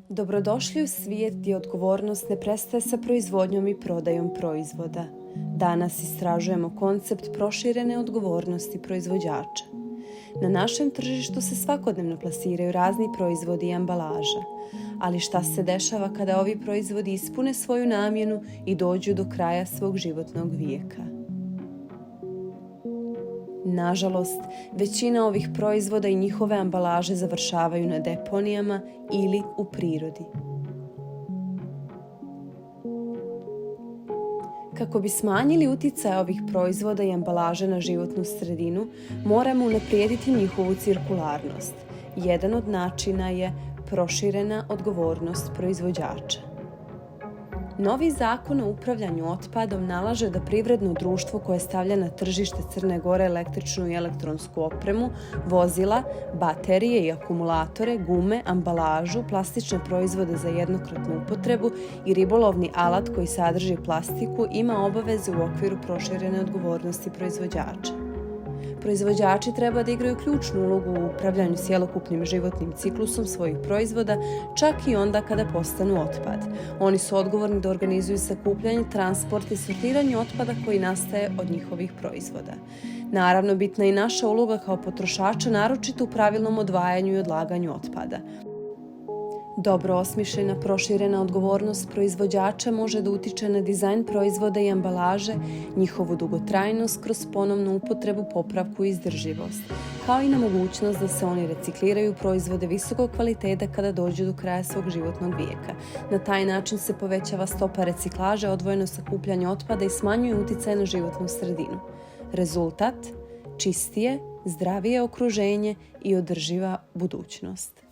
Dobrodošli u svijet gdje odgovornost ne prestaje sa proizvodnjom i prodajom proizvoda. Danas istražujemo koncept proširene odgovornosti proizvođača. Na našem tržištu se svakodnevno plasiraju razni proizvodi i ambalaža. Ali šta se dešava kada ovi proizvodi ispune svoju namjenu i dođu do kraja svog životnog vijeka? Nažalost, većina ovih proizvoda i njihove ambalaže završavaju na deponijama ili u prirodi. Kako bi smanjili utjecaj ovih proizvoda i ambalaže na životnu sredinu, moramo unaprijediti njihovu cirkularnost. Jedan od načina je proširena odgovornost proizvođača. Novi zakon o upravljanju otpadom nalaže da privredno društvo koje stavlja na tržište Crne Gore električnu i elektronsku opremu, vozila, baterije i akumulatore, gume, ambalažu, plastične proizvode za jednokratnu upotrebu i ribolovni alat koji sadrži plastiku ima obaveze u okviru proširene odgovornosti proizvođača. Proizvođači treba da igraju ključnu ulogu u upravljanju cjelokupnim životnim ciklusom svojih proizvoda, čak i onda kada postanu otpad. Oni su odgovorni da organizuju sakupljanje, transport i sortiranje otpada koji nastaje od njihovih proizvoda. Naravno, bitna je i naša uloga kao potrošača, naročito u pravilnom odvajanju i odlaganju otpada. Dobro osmišljena proširena odgovornost proizvođača može da utiče na dizajn proizvoda i ambalaže, njihovu dugotrajnost kroz ponovnu upotrebu, popravku i izdržljivost, kao i na mogućnost da se oni recikliraju u proizvode visokog kvaliteta kada dođu do kraja svog životnog vijeka. Na taj način se povećava stopa reciklaže, odvojeno sakupljanje otpada i smanjuje utjecaj na životnu sredinu. Rezultat? Čistije, zdravije okruženje i održiva budućnost.